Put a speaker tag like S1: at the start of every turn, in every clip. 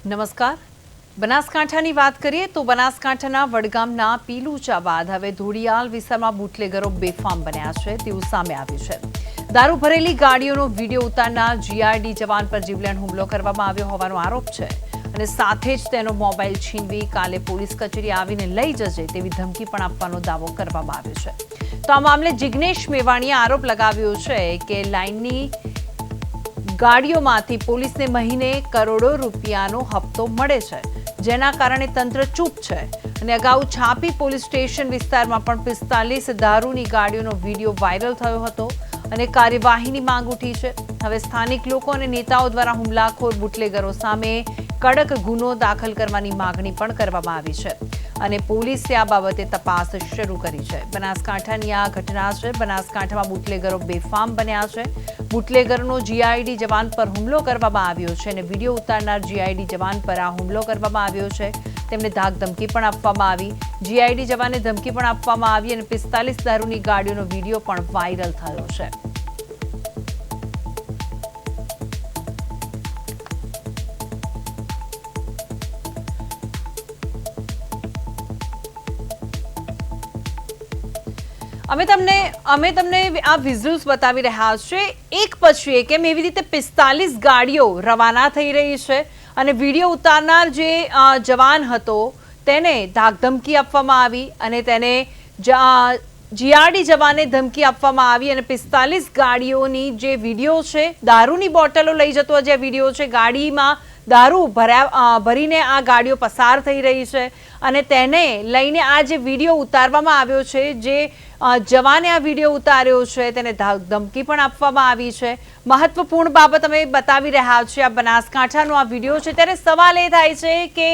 S1: નમસ્કાર. બનાસકાંઠાની વાત કરીએ તો બનાસકાંઠાના વડગામના પીલુચા બાદ હવે ધોડિયાલ વિસ્તારમાં બુટલેગરો બેફામ બન્યા છે તેવું સામે આવ્યું છે. દારૂ ભરેલી ગાડીઓનો વિડીયો ઉતારનાર જીઆરડી જવાન પર જીવલેણ હુમલો કરવામાં આવ્યો હોવાનો આરોપ છે અને સાથે જ તેનો મોબાઈલ છીનવી કાલે પોલીસ કચેરી આવીને લઈ જશે તેવી ધમકી પણ આપવાનો દાવો કરવામાં આવ્યો છે. તો આ મામલે જિગ્નેશ મેવાણીએ આરોપ લગાવ્યો છે કે લાઇનની ગાડીઓમાંથી પોલીસને મહિને કરોડો રૂપિયાનો હપ્તો મળે છે, જેના કારણે તંત્ર ચૂપ છે અને અગાઉ છાપી પોલીસ સ્ટેશન વિસ્તારમાં પણ 45 દારૂની ગાડીઓનો વિડીયો વાયરલ થયો હતો અને કાર્યવાહીની માંગ ઉઠી છે. હવે સ્થાનિક લોકો અને નેતાઓ દ્વારા હુમલાખોર બુટલેગરો સામે કડક ગુનો દાખલ કરવાની માંગણી પણ કરવામાં આવી છે અને પોલીસે આ બાબતે તપાસ શરૂ કરી છે. બનાસકાંઠાની આ ઘટના છે. બનાસકાંઠામાં બુટલેગરો બેફામ બન્યા છે. બુટલેગરનો જીઆઈડી જવાન પર હુમલો કરવામાં આવ્યો છે અને વિડીયો ઉતારનાર જીઆઈડી જવાન પર આ હુમલો કરવામાં આવ્યો છે. તેમને ધાક ધમકી પણ આપવામાં આવી. જીઆઈડી જવાનને ધમકી પણ આપવામાં આવી અને 45 દારૂની ગાડીઓનો વિડીયો પણ વાયરલ થયો છે. અમે તમને આ વિઝ્યુઅલ્સ બતાવી રહ્યા છે. એક પછી એક એમ એવી રીતે 45 ગાડીઓ રવાના થઈ રહી છે અને વિડીયો ઉતારનાર જે જવાન હતો તેને ધાકધમકી આપવામાં આવી અને તેને જીઆરડી જવાને ધમકી આપવામાં આવી અને 45 ગાડીઓની જે વિડીયો છે, દારૂની બોટલો લઈ જતો જે વિડીયો છે, ગાડીમાં દારૂ ભરીને આ ગાડીઓ પસાર થઈ રહી છે અને તેને લઈને આ જે વિડીયો ઉતારવામાં આવ્યો છે, જે જવાને આ વિડીયો ઉતાર્યો છે તેને ધમકી પણ આપવામાં આવી છે. મહત્વપૂર્ણ બાબત અમે બતાવી રહ્યા છીએ. આ બનાસકાંઠાનો આ વિડીયો છે ત્યારે સવાલ એ થાય છે કે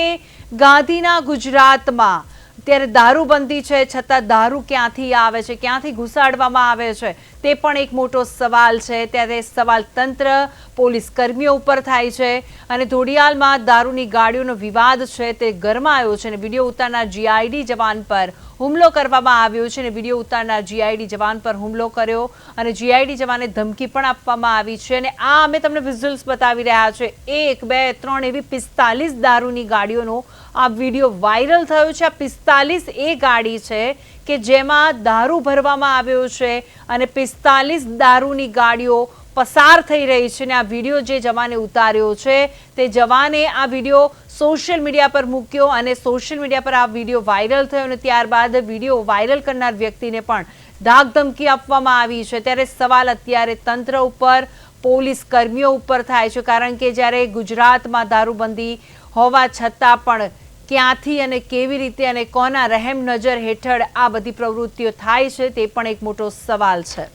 S1: ગાંધીના ગુજરાતમાં ત્યારે દારૂબંધી છે છતાં દારૂ ક્યાંથી આવે છે, ક્યાંથી ઘુસાડવામાં આવે છે તે પણ એક મોટો સવાલ છે. ત્યારે સવાલ તંત્ર પોલીસ કર્મીઓ ઉપર થાય છે અને ધોડિયાલમાં દારૂની ગાડીઓનો વિવાદ છે તે ગરમાયો છે અને વિડીયો ઉતારનાર જીઆઈડી જવાન પર હુમલો કરવામાં આવ્યો છે અને વિડીયો ઉતારનાર જીઆઈડી જવાન પર હુમલો કર્યો અને જીઆઈડી જવાને ધમકી પણ આપવામાં આવી છે અને આ અમે તમને વિઝ્યુઅલ્સ બતાવી રહ્યા છે. 1, 2, 3 એવી 45 દારૂની ગાડીઓનો આ વિડીયો વાયરલ થયો છે. આ 45 એ ગાડી છે કે જેમાં દારૂ ભરવામાં આવ્યો છે અને 45 દારૂની ગાડીઓ પસાર થઈ રહી છે અને આ વિડીયો જે જવાને ઉતાર્યો છે તે જવાને આ વિડીયો સોશિયલ મીડિયા પર મૂક્યો અને સોશિયલ મીડિયા પર આ વિડીયો વાયરલ થયો અને ત્યારબાદ વિડીયો વાયરલ કરનાર વ્યક્તિને પણ ધાક ધમકી આપવામાં આવી છે. ત્યારે સવાલ અત્યારે તંત્ર ઉપર, પોલીસ કર્મીઓ ઉપર થાય છે કારણ કે જ્યારે ગુજરાતમાં દારૂબંધી હોવા છતાં પણ ક્યાંથી અને કેવી રીતે અને કોના રહેમ નજર હેઠળ આ બધી પ્રવૃત્તિઓ થાય છે તે પણ એક મોટો સવાલ છે.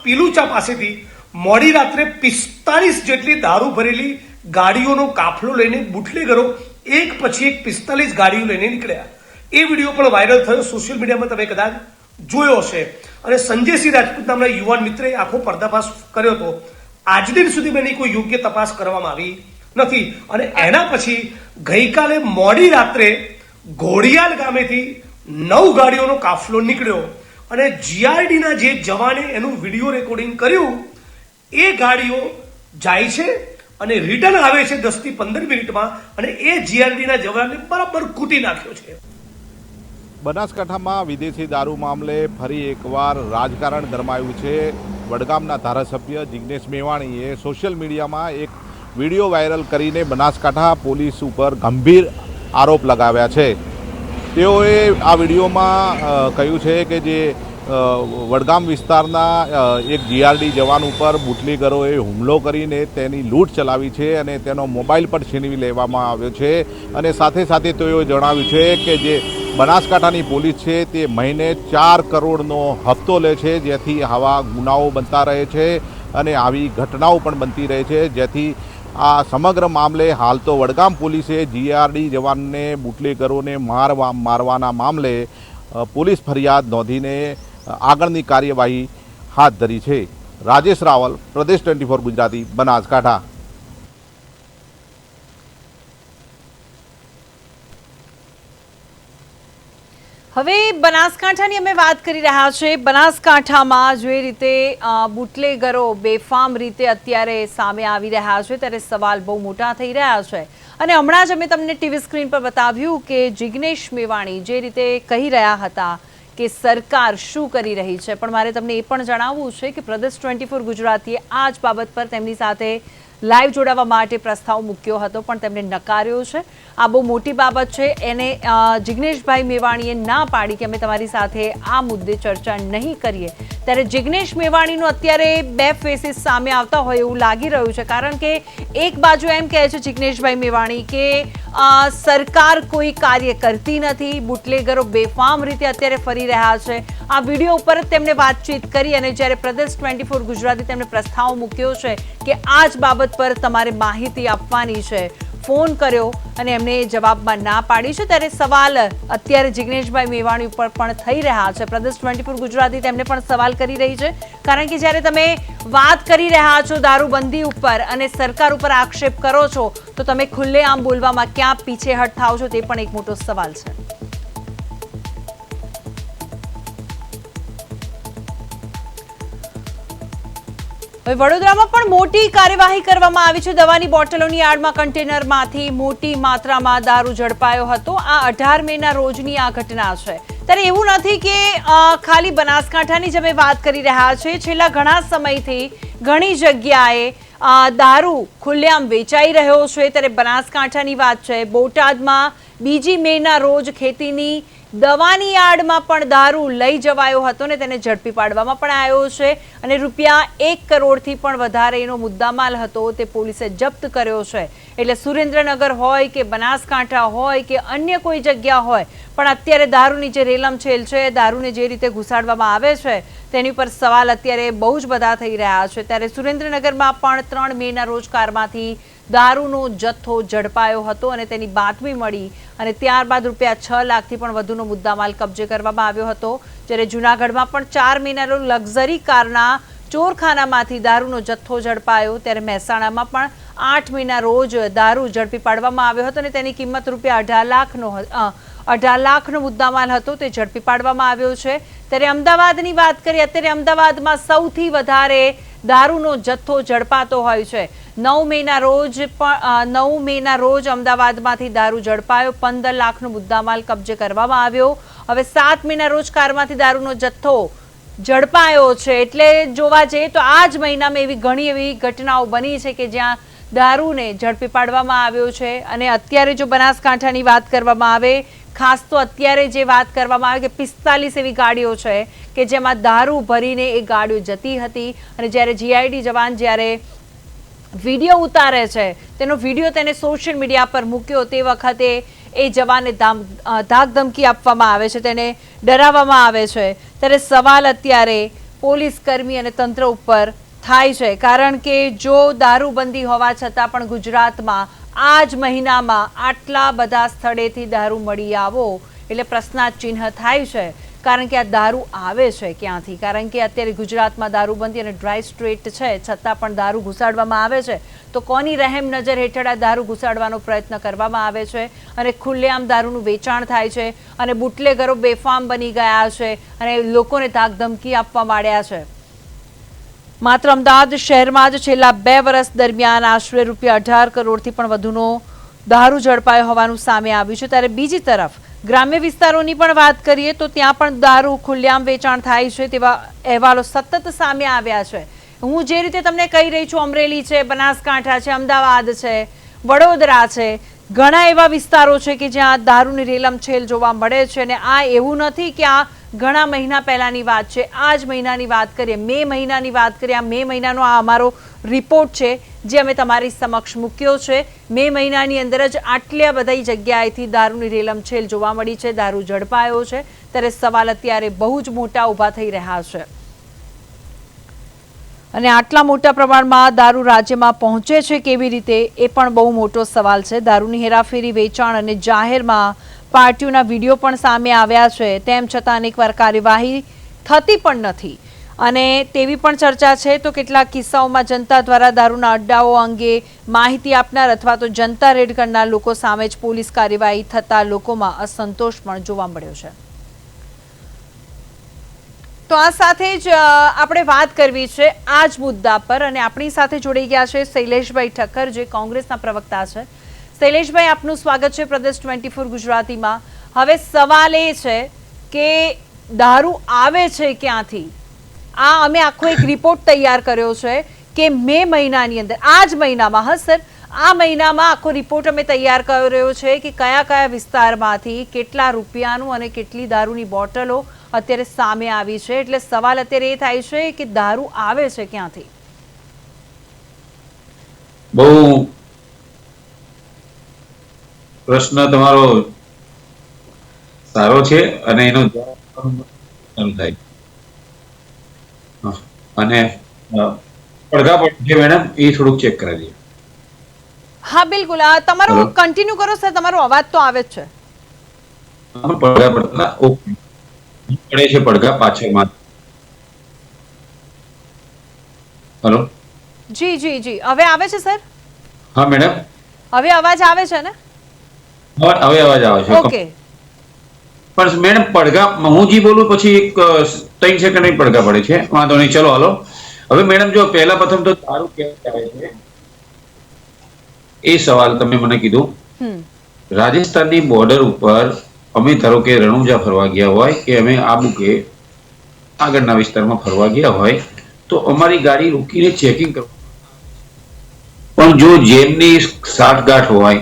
S2: પીલુચા પાસેથી મોડી રાત્રે 45 જેટલી દારૂ ભરેલી ગાડીઓનો કાફલો લઈને બુટલેગરો એક પછી એક 45 ગાડીઓ લઈને નીકળ્યા. એ વિડીયો પણ વાયરલ થયો. સોશિયલ મીડિયામાં તમે કદાચ જોયો હશે અને સંજયસિંહ રાજપૂત નામના યુવાન મિત્રે આખો પર્દાફાશ કર્યો હતો. આજ દિન સુધી એની કોઈ યોગ્ય તપાસ કરવામાં આવી નથી અને એના પછી ગઈકાલે મોડી રાત્રે ઘોડિયાલ ગામેથી 9 ગાડીઓનો કાફલો નીકળ્યો અને જીઆરડીના જે જવાને એનું વિડીયો રેકોર્ડિંગ કર્યું એ ગાડીઓ જાય છે અને રિટર્ન આવે છે 10 થી 15 મિનિટમાં અને એ જીઆરડીના જવાનને બરાબર કૂટી નાખ્યો છે.
S3: બનાસકાંઠામાં વિદેશી દારૂ મામલે ફરી એકવાર રાજકારણ ગરમાયું છે. વડગામના ધારાસભ્ય જિગ્નેશ મેવાણીએ સોશિયલ મીડિયામાં એક વિડીયો વાયરલ કરીને બનાસકાંઠા પોલીસ ઉપર ગંભીર આરોપ લગાવ્યા છે. તેઓએ આ વિડીયોમાં કહ્યું છે કે જે વડગામ વિસ્તારના એક જીઆરડી જવાન ઉપર બુટલેગરોએ હુમલો કરીને તેની લૂંટ ચલાવી છે અને તેનો મોબાઈલ પણ છીનવી લેવામાં આવ્યો છે અને સાથે સાથે તેઓએ જણાવ્યું છે કે જે બનાસકાંઠાની પોલીસ છે તે મહિને 4 કરોડનો હપ્તો લે છે, જેથી આવા ગુનાઓ બનતા રહે છે અને આવી ઘટનાઓ પણ બનતી રહે છે. જેથી આ સમગ્ર મામલે હાલ તો વડગામ પોલીસે જીઆરડી જવાનને બુટલેગરોને મારવાના મામલે પોલીસ ફરિયાદ નોંધીને આગળની કાર્યવાહી હાથ ધરી છે. રાજેશ રાવલ, પ્રદેશ 24 ગુજરાતી, બનાસકાંઠા.
S1: હવે બનાસકાંઠાની અમે વાત કરી રહ્યા છીએ. બનાસકાંઠામાં જે રીતે બુટલેગરો બેફામ રીતે અત્યારે સામે આવી રહ્યા છે ત્યારે સવાલ બહુ મોટા થઈ રહ્યા છે. અને હમણાં જ અમે તમને ટીવી સ્ક્રીન પર બતાવ્યું કે જિગ્નેશ મેવાણી જે રીતે કહી રહ્યા હતા કે સરકાર શું કરી રહી છે, પણ મારે તમને એ પણ જણાવવું છે કે પ્રદેશ 24 ગુજરાતીએ આ જ બાબત પર તેમની સાથે લાઈવ જોડાવા માટે પ્રસ્તાવ મૂક્યો હતો પણ તેમણે નકાર્યો છે. આ બહુ મોટી બાબત છે. એને જિગ્નેશભાઈ મેવાણીએ ના પાડી કે અમે તમારી સાથે આ મુદ્દે ચર્ચા નહીં કરીએ. ત્યારે જિગ્નેશ મેવાણીનું અત્યારે બે ફેસીસ સામે આવતા હોય એવું લાગી રહ્યું છે, કારણ કે એક બાજુ એમ કહે છે જિગ્નેશભાઈ મેવાણી કે સરકાર કોઈ કાર્ય કરતી નથી, બુટલેગરો બેફામ રીતે અત્યારે ફરી રહ્યા છે. આ વિડીયો ઉપર જ તેમણે વાતચીત કરી અને જ્યારે પ્રદેશ 24 ગુજરાતી તેમણે પ્રસ્તાવ મૂક્યો છે કે આ જ બાબત પર તમારે માહિતી આપવાની છે, ફોન કર્યો અને એમને જવાબમાં ના પાડી છે. ત્યારે સવાલ અત્યારે જિગ્નેશભાઈ મેવાણી ઉપર પણ થઈ રહ્યા છે. પ્રદેશ 24 ગુજરાતી તેમને પણ સવાલ કરી રહી છે, કારણ કે જ્યારે તમે વાત કરી રહ્યા છો દારૂબંધી ઉપર અને સરકાર ઉપર આક્ષેપ કરો છો તો તમે ખુલ્લેઆમ બોલવામાં ક્યાં પીછેહટ થાવ છો તે પણ એક મોટો સવાલ છે. હવે વડોદરામાં પણ મોટી કાર્યવાહી કરવામાં આવી છે. દવાની બોટલોની આડમાં કન્ટેનરમાંથી મોટી માત્રામાં દારૂ ઝડપાયો હતો. આ 18 મેના રોજની આ ઘટના છે. ત્યારે એવું નથી કે ખાલી બનાસકાંઠાની જ અમે વાત કરી રહ્યા છીએ. છેલ્લા ઘણા સમયથી ઘણી જગ્યાએ દારૂ ખુલ્લેઆમ વેચાઈ રહ્યો છે. ત્યારે બનાસકાંઠાની વાત છે. બોટાદમાં 2 મેના રોજ ખેતીની દવાની આડમાં પણ દારૂ લઈ જવાયો હતો ને તેને ઝડપી પાડવામાં પણ આવ્યો છે અને રૂપિયા 1 કરોડથી પણ વધારે એનો મુદ્દામાલ હતો તે પોલીસે જપ્ત કર્યો છે. એટલે સુરેન્દ્રનગર હોય કે બનાસકાંઠા હોય કે અન્ય કોઈ જગ્યા હોય, પણ અત્યારે દારૂની જે રેલમછેલ છે, દારૂને જે રીતે ઘુસાડવામાં આવે છે તેની ઉપર સવાલ અત્યારે બહુ જ બધા થઈ રહ્યા છે. ત્યારે સુરેન્દ્રનગરમાં પણ 3 મેના રોજ કારમાંથી દારૂનો જથ્થો ઝડપાયો હતો અને તેની બાતમી મળી અને ત્યારબાદ રૂપિયા 6 લાખથી પણ વધુનો મુદ્દામાલ કબજે કરવામાં આવ્યો હતો. જ્યારે જૂનાગઢમાં પણ 4 મેના રોજ લક્ઝરી કારના ચોરખાનામાંથી દારૂનો જથ્થો ઝડપાયો. ત્યારે મહેસાણામાં પણ 8 મેના રોજ દારૂ ઝડપી પાડવામાં આવ્યો હતો અને તેની કિંમત રૂપિયા 18 લાખનો મુદ્દામાલ હતો તે ઝડપી પાડવામાં આવ્યો છે. ત્યારે અમદાવાદની વાત કરીએ, અત્યારે અમદાવાદમાં સૌથી વધારે દારૂનો જથ્થો ઝડપાતો હોય છે. 9 મેના રોજ અમદાવાદમાંથી દારૂ ઝડપાયો, 15 લાખનો મુદ્દામાલ કબજે કરવામાં આવ્યો. હવે 7 મેના રોજ કારમાંથી દારૂનો જથ્થો ઝડપાયો છે. એટલે જોવા જઈએ તો આ જ મહિનામાં એવી ઘણી એવી ઘટનાઓ બની છે કે જ્યાં દારૂને ઝડપી પાડવામાં આવ્યો છે. અને અત્યારે જો બનાસકાંઠાની વાત કરવામાં આવે, ખાસ તો અત્યારે જે વાત કરવામાં આવે કે 45 એવી ગાડીઓ છે કે જેમાં દારૂ ભરીને એ ગાડીઓ જતી હતી અને જ્યારે જીઆઈડી જવાન જ્યારે વિડીયો ઉતારે છે, તેનો વિડીયો તેને સોશિયલ મીડિયા પર મૂક્યો તે વખતે એ જવાનને ધાકધમકી આપવામાં આવે છે, તેને ડરાવવામાં આવે છે. ત્યારે સવાલ અત્યારે પોલીસ કર્મી અને તંત્ર ઉપર થાય છે, કારણ કે જો દારૂબંધી હોવા છતાં પણ ગુજરાતમાં આ જ મહિનામાં આટલા બધા સ્થળેથી દારૂ મળી આવો એટલે પ્રશ્નાર્થ થાય છે. કારણ કે આ દારૂ આવે છે ક્યાંથી? કારણ કે અત્યારે ગુજરાતમાં દારૂબંધી અને ડ્રાય સ્ટ્રીટ છે છતાં પણ દારૂ ઘુસાડવામાં આવે છે. તો કોની રહેમ નજર હેઠળ આ દારૂ ઘુસાડવાનો પ્રયત્ન કરવામાં આવે છે અને ખુલ્લેઆમ દારૂનું વેચાણ થાય છે અને બુટલેગરો બેફામ બની ગયા છે અને લોકોને ધાકધમકી આપવા માંડ્યા છે. માત્ર અમદાવાદ શહેરમાં જ છેલ્લા 2 વર્ષ દરમિયાન આશરે રૂપિયા 18 કરોડથી પણ વધુનો દારૂ ઝડપાયો હોવાનું સામે આવ્યું છે. ત્યારે બીજી તરફ ગ્રામ્ય વિસ્તારોની પણ વાત કરીએ તો ત્યાં પણ દારૂ ખુલ્લેઆમ વેચાણ થાય છે તેવા અહેવાલો સતત સામે આવ્યા છે. હું જે રીતે તમને કહી રહી છું, અમરેલી છે, બનાસકાંઠા છે, અમદાવાદ છે, વડોદરા છે, ઘણા એવા વિસ્તારો છે કે જ્યાં દારૂની રેલમછેલ જોવા મળે છે. અને આ એવું નથી કે આ ઘણા મહિના પહેલાની વાત છે. આ જ મહિનાની વાત કરીએ, મે મહિનાની વાત કરીએ, આ મે મહિનાનો આ અમારો રિપોર્ટ છે જે અમે તમારી સમક્ષ મૂક્યો છે. મે મહિનાની અંદર જ આટલી બધી જગ્યાએથી દારૂની રેલમછેલ જોવા મળી છે, દારૂ ઝડપાયો છે. ત્યારે સવાલ અત્યારે બહુ જ મોટા ઊભા થઈ રહ્યા છે અને આટલા મોટા પ્રમાણમાં દારૂ રાજ્યમાં પહોંચે છે કેવી રીતે એ પણ બહુ મોટો સવાલ છે. દારૂની હેરાફેરી, વેચાણ અને જાહેરમાં પાર્ટીઓના વિડીયો પણ સામે આવ્યા છે. તેમ છતાં અનેકવાર કાર્યવાહી થતી પણ નથી અને તેવી પણ ચર્ચા છે. તો કેટલાક કિસ્સાઓમાં જનતા દ્વારા દારૂના અડ્ડાઓ અંગે માહિતી આપનાર અથવા તો જનતા રેડ કરનાર લોકો સામે જ પોલીસ કાર્યવાહી થતા લોકોમાં અસંતોષ પણ જોવા મળ્યો છે. તો આ સાથે જ આપણે વાત કરવી છે આ જ મુદ્દા પર, અને આપણી સાથે જોડાઈ ગયા છે શૈલેષભાઈ ઠક્કર, જે કોંગ્રેસના પ્રવક્તા છે. શૈલેષભાઈ, આપનું સ્વાગત છે પ્રદેશ 24 ગુજરાતીમાં. હવે સવાલ એ છે કે દારૂ આવે છે ક્યાંથી? આ અમે આખો એક રિપોર્ટ તૈયાર કર્યો છે કે મે મહિનાની અંદર, આ જ મહિનામાં, હા સર, આ મહિનામાં આખો રિપોર્ટ અમે તૈયાર કર્યો છે કે કયા કયા વિસ્તારમાંથી કેટલા રૂપિયાનું અને કેટલી દારૂની બોટલો અત્યારે સામે આવી છે. એટલે સવાલ અત્યારે એ થાય છે કે દારૂ આવે છે ક્યાંથી?
S4: બહુ પ્રશ્ન તમારો સારો છે અને એનો જવાબ થાય અને પડઘા પડે છે મેડમ, એ થોડુંક ચેક કરાવી દઈએ.
S1: હા બિલકુલ, તમારો કન્ટિન્યુ કરો સર, તમારો અવાજ તો આવે જ છે.
S4: પડઘા પડતા ઓકે પડે છે, પડઘા પાછળમાં. હેલો,
S1: જી જી જી, હવે આવે છે સર?
S4: હા મેડમ,
S1: હવે અવાજ આવે છે ને?
S4: હવે અવાજ આવે છે.
S1: ઓકે.
S4: પણ મેડમ પડઘા હું જી બોલું પછી 3 સેકન્ડ પડઘા પડે છે, વાંધો નહીં, ચલો હાલો. હવે મેડમ જો પહેલા પ્રથમ તો દારૂ ક્યાંથી આવે છે એ સવાલ તમે મને કીધું. રાજસ્થાનની બોર્ડર ઉપર અમે ધારો કે રણુજા ફરવા ગયા હોય કે અમે આબુ કે આગળના વિસ્તારમાં ફરવા ગયા હોય તો અમારી ગાડી રોકીને ચેકિંગ કરવા, પણ જો જેમની સાઠગાંઠ હોય,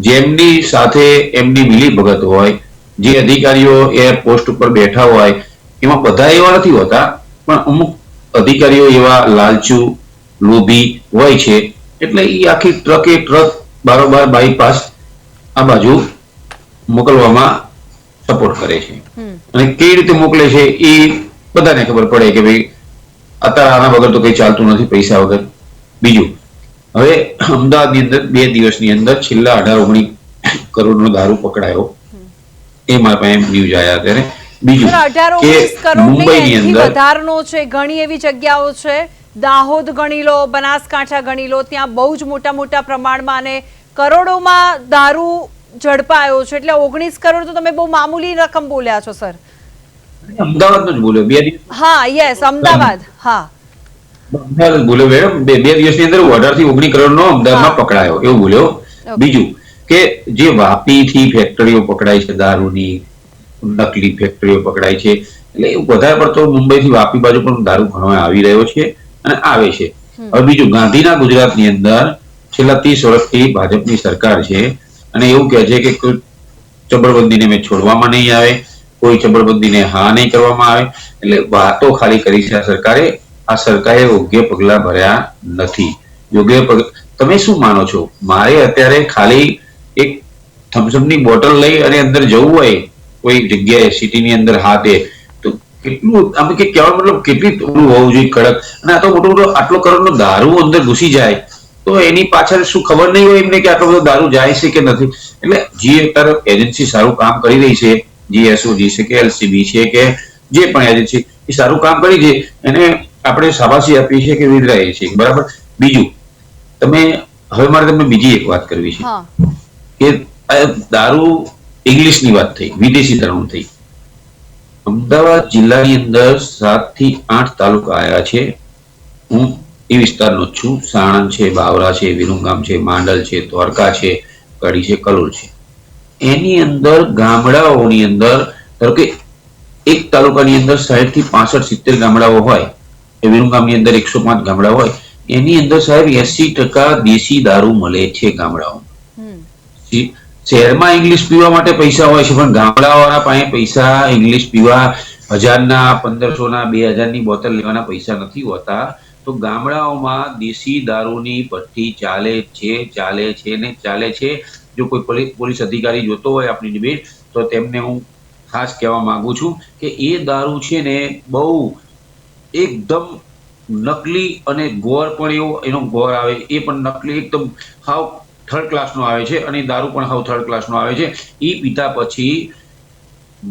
S4: જેમની સાથે એમની મિલીભગત હોય, જે અધિકારીઓ એ પોસ્ટ ઉપર બેઠા હોય, એમાં બધા એવા નથી હોતા, પણ અમુક અધિકારીઓ એવા લાલચુ લોભી હોય છે, એટલે એ આખી ટ્રક બારોબાર બાયપાસ આ બાજુ મોકલવામાં સપોર્ટ કરે છે. અને કેવી રીતે મોકલે છે એ બધાને ખબર પડે કે ભાઈ અત્યારે આના વગર તો કઈ ચાલતું નથી, પૈસા વગર. બીજું, હવે અમદાવાદની અંદર 2 દિવસની અંદર છેલ્લા 18-19 કરોડનો દારૂ પકડાયો, એ મારા પાસે ન્યૂઝ આવ્યા ત્યારે. બીજું કે મુંબઈની અંદર
S1: વધારનો છે, ઘણી એવી જગ્યાઓ છે, દાહોદ ગણી લો, બનાસકાંઠા ગણી લો, ત્યાં બહુ જ મોટા પ્રમાણમાં અને કરોડોમાં દારૂ ઝડપાયો છે. એટલે 19 કરોડ તો તમે બહુ મામૂલી રકમ બોલ્યા છો સર.
S4: અમદાવાદ નો જ બોલ્યો 2 દિવસ.
S1: હા યસ, અમદાવાદ. હા,
S4: અમદાવાદ બોલ્યો મેડમ, 2 દિવસની અંદર 18 થી 19 કરોડ નો અમદાવાદમાં પકડાયો એવું બોલ્યો. બીજું કે જે વાપી થી ફેક્ટરીઓ પકડાય છે દારૂની, નકલી ફેક્ટરીઓ પકડાય છે, એટલે વધારે પડતો મુંબઈ થી વાપી બાજુ પણ દારૂ ઘણો આવી રહ્યો છે અને આવે છે. હવે બીજું, ગાંધીના ગુજરાતની અંદર છેલ્લા 30 વર્ષથી ભાજપની સરકાર છે અને એવું કહે છે કે કોઈ ચબરબંધીને મેં છોડવામાં નહીં આવે, કોઈ ચબરબંધીને હા નહીં કરવામાં આવે, એટલે વાતો ખાલી કરી છે આ સરકારે. આ સરકારે યોગ્ય પગલા ભર્યા નથી. તમે શું માનો છો? મારે અત્યારે ખાલી એક થમ્સઅપની બોટલ લઈ અને અંદર જવું હોય કોઈ જગ્યાએ સિટીની અંદર હાથે, તો કેટલું આમ કે કહેવાનો મતલબ કેટલી હોવું જોઈએ કડક. અને આ તો મોટો આટલો કરોડનો દારૂ અંદર ઘૂસી જાય તો એની પાછળ શું ખબર નહીં હોય એમને કે આટલો બધો દારૂ જાય છે કે નથી. એટલે જે અત્યારે એજન્સી સારું કામ કરી રહી છે, જીએસઓજી છે કે એલસીબી છે કે જે પણ એજન્સી એ સારું કામ કરી છે, એને આપણે શાબાશી આપીએ છીએ કે વિદરાઈએ છીએ, બરાબર. બીજું, હવે મારે તમને બીજી એક વાત કરવી છે કે દારૂ ઇંગ્લિશની વાત થઈ, વિદેશી દારૂ થઈ. અમદાવાદ જિલ્લાની અંદર 7 થી 8 તાલુકા આવ્યા છે. હું એ વિસ્તારનો જ છું. સાણંદ છે, બાવરા છે, વિરમગામ છે, માંડલ છે, દ્વારકા છે, કડી છે, કલોલ છે. એની અંદર ગામડાઓની અંદર ધારો કે એક તાલુકાની અંદર 60 થી 65 70 ગામડાઓ હોય, એ વિરમગામની અંદર 105 ગામડા હોય, એની અંદર સાહેબ 80% દેશી દારૂ મળે છે ગામડાઓમાં. શહેરમાં ઇંગ્લિશ પીવા માટે પૈસા હોય છે, પણ ગામડાવાળા પાસે પૈસા ઇંગ્લિશ પીવા 1000ના 1500ના 2000ની બોટલ લેવાના પૈસા નથી હોતા. તો ગામડાઓમાં દેશી દારૂની ભઠ્ઠી ચાલે છે. જો કોઈ પોલીસ અધિકારી જોતો હોય આપણી ડિબેટ, તો તેમને હું ખાસ કહેવા માંગુ છું કે એ દારૂ છે ને બહુ એકદમ નકલી, અને ગોળ પણ એનો ગોળ આવે એ પણ નકલી, એકદમ હાવ થર્ડ ક્લાસનો આવે છે, અને દારૂ પણ હાવ થર્ડ ક્લાસનો આવે છે. એ પીતા પછી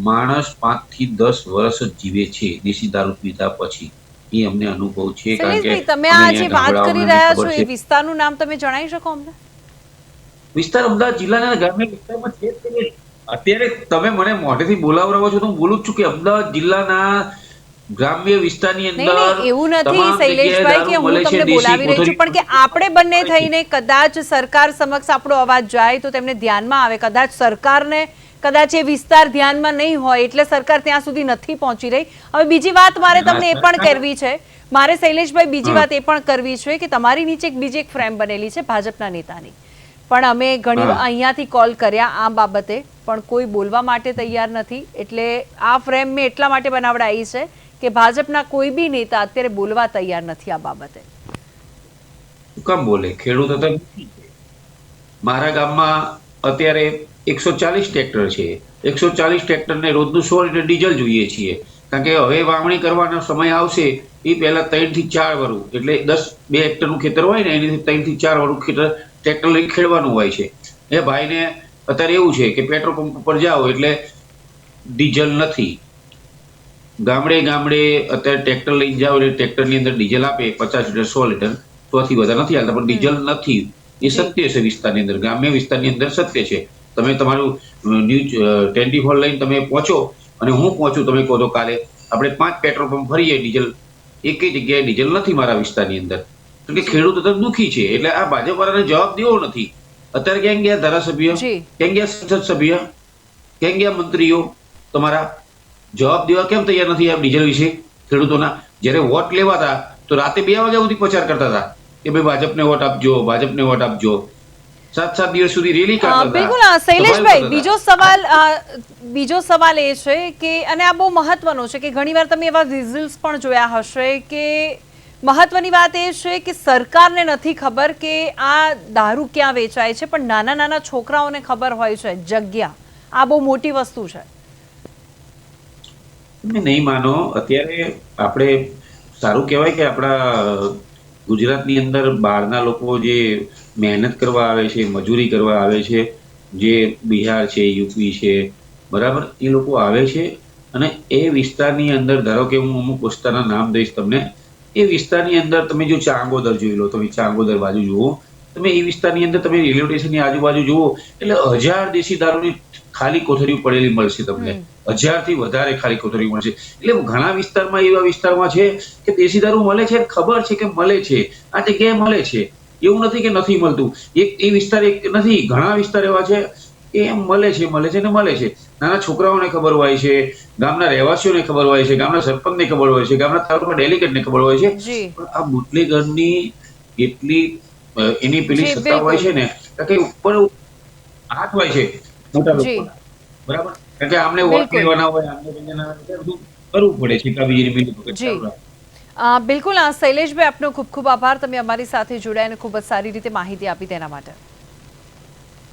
S4: માણસ 5 થી 10 વર્ષ જ જીવે છે દેશી દારૂ પીતા પછી. એ અમને અનુભવ છે. કારણ કે
S1: તમે આ જે વાત કરી રહ્યા છો એ વિસ્તારનું નામ તમે જણાવી શકો અમને?
S4: વિસ્તાર અમદાવાદ જિલ્લાના ગ્રામ્ય વિસ્તારમાં છે. અત્યારે તમે મને મોઢેથી બોલાવરાવો છો તો હું બોલું જ છું કે અમદાવાદ જિલ્લાના ગ્રામ્ય વિસ્તારની
S1: નહીં નહીં,
S4: અંદર
S1: એવું નથી
S4: તમામ જગ્યાએ
S1: શૈલેષભાઈ કે
S4: દારૂ
S1: હું
S4: મળે છે,
S1: તમને
S4: દેશી
S1: બોલાવી રહી છું,
S4: કોથળી
S1: પણ કે આપણે બંને થઈને કદાચ સરકાર સમક્ષ આપણો અવાજ જાય તો તેમને ધ્યાનમાં આવે. કદાચ સરકારને કદાચ એ વિસ્તાર ધ્યાનમાં નહીં હોય એટલે સરકાર ત્યાં સુધી નથી પહોંચી રહી. હવે બીજી વાત મારે તમને એ પણ કરવી છે, મારે શૈલેષભાઈ બીજી વાત એ પણ કરવી છે કે તમારી નીચે બીજી એક ફ્રેમ બનેલી છે ભાજપના નેતાની, પણ અમે ઘણી અહીંયાથી કોલ કર્યા આ બાબતે પણ કોઈ બોલવા માટે તૈયાર નથી. એટલે આ ફ્રેમ મેં એટલા માટે બનાવડાવી છે કે ભાજપના કોઈ બી નેતા અત્યારે બોલવા તૈયાર નથી આ બાબતે.
S4: શું કામ બોલે? ખેડૂતો તો મારા ગામમાં અત્યારે 140 ટ્રેક્ટર છે. 140 ટ્રેક્ટરને રોજનું 100 લીટર ડીઝલ જોઈએ છીએ, કારણ કે હવે વાવણી કરવાનો સમય આવશે એ પહેલા 3 થી 4 વરું, એટલે 2 હેક્ટરનું ખેતર હોય ને એની 3 થી 4 વરું ખેતર ટ્રેક્ટર લઈને ખેડવાનું હોય છે. એ ભાઈને અત્યારે એવું છે કે પેટ્રોલ પંપ ઉપર જાઓ એટલે ડીઝલ નથી. ગામડે ગામડે અત્યારે ટ્રેક્ટર લઈને જાઓ એટલે ટ્રેક્ટરની અંદર ડીઝલ આપે 50 લીટર 100 લીટર, તોથી વધારે નથી હાલતા, પણ ડીઝલ નથી. એ સત્ય છે વિસ્તારની અંદર, ગ્રામ્ય વિસ્તારની અંદર સત્ય છે. તમે તમારું ન્યૂઝ 24 લઈને તમે પહોંચો અને હું પહોંચું, તમે કહો તો કાલે આપણે 5 પેટ્રોલ પંપ ફરીએ, ડીઝલ એકે જગ્યાએ ડીઝલ નથી મારા વિસ્તારની અંદર, કારણ કે ખેડૂતો તો દુઃખી છે. એટલે આ ભાજપ વાળાને જવાબ દેવો નથી. અત્યારે ક્યાં ગયા ધારાસભ્ય, ક્યાં ગયા સંસદ સભ્ય, ક્યાં ગયા મંત્રીઓ? તમારા જવાબ દેવા કેમ તૈયાર નથી આ ડીઝલ વિશે ખેડૂતોના? જ્યારે વોટ લેવાતા તો રાતે 2 વાગ્યા સુધી પ્રચાર કરતા હતા કે ભાઈ ભાજપને વોટ આપજો, ભાજપને વોટ આપજો. 7 દિવસ સુધી રેલી કાઢતા હતા.
S1: બિલકુલ શૈલેષભાઈ, બીજો સવાલ એ છે કે, અને આ બહુ મહત્વનો છે કે ઘણીવાર તમે એવા વિઝ્યુઅલ્સ પણ જોયા હશે કે મહત્વની વાત એ છે કે સરકારને નથી ખબર કે આ દારૂ ક્યાં વેચાય છે, પણ નાના નાના છોકરાઓને ખબર હોય છે જગ્યા. આ બહુ મોટી વસ્તુ છે.
S4: તમે નહીં માનો, અત્યારે આપણે સારું કહેવાય કે આપણા ગુજરાતની અંદર બહારના લોકો જે મહેનત કરવા આવે છે, મજૂરી કરવા આવે છે, જે બિહાર છે, યુપી છે, બરાબર, એ લોકો આવે છે અને એ વિસ્તારની અંદર, ધારો કે હું અમુક વિસ્તારના નામ દઈશ તમને, એ વિસ્તારની અંદર તમે જો ચાંગોદર જોઈ લો, તમે ચાંગોદર બાજુ જુઓ, તમે એ વિસ્તારની અંદર તમે રેલવે સ્ટેશનની આજુબાજુ જુઓ એટલે 1000 દેશી દારૂની ખાલી કોથળીઓ પડેલી મળશે તમને. 1000 થી વધારે ખાલી કોથળીઓ મળશે. એટલે ઘણા વિસ્તારમાં એવા વિસ્તારમાં છે કે દેશી દારૂ મળે છે, ખબર છે કે મળે છે, આ જગ્યાએ મળે છે, એવું નથી કે નથી મળતું. એ વિસ્તાર એક નથી, ઘણા વિસ્તાર એવા છે કે એમ મળે છે ને મળે છે. નાના છોકરાઓને ખબર હોય છે, ગામના રહેવાસીઓને ખબર હોય છે, ગામના સરપંચને ખબર હોય છે, ગામના તાલુકા ડેલિગેટને ખબર હોય છે. પણ આ બુટલેગરની એટલી એની પેલી સત્તા હોય છે ને કે ઉપર હાથ હોય છે મોટા લોકો, બરાબર, કારણ કે આમને વોટ લેવાના હોય, આમને બધું કરવું પડે છે કે બીજી મિનિટ.
S1: બિલકુલ શૈલેષભાઈ, આપનો ખૂબ ખૂબ આભાર. તમે અમારી સાથે જોડાઈને ખૂબ જ સારી રીતે માહિતી આપી તેના માટે.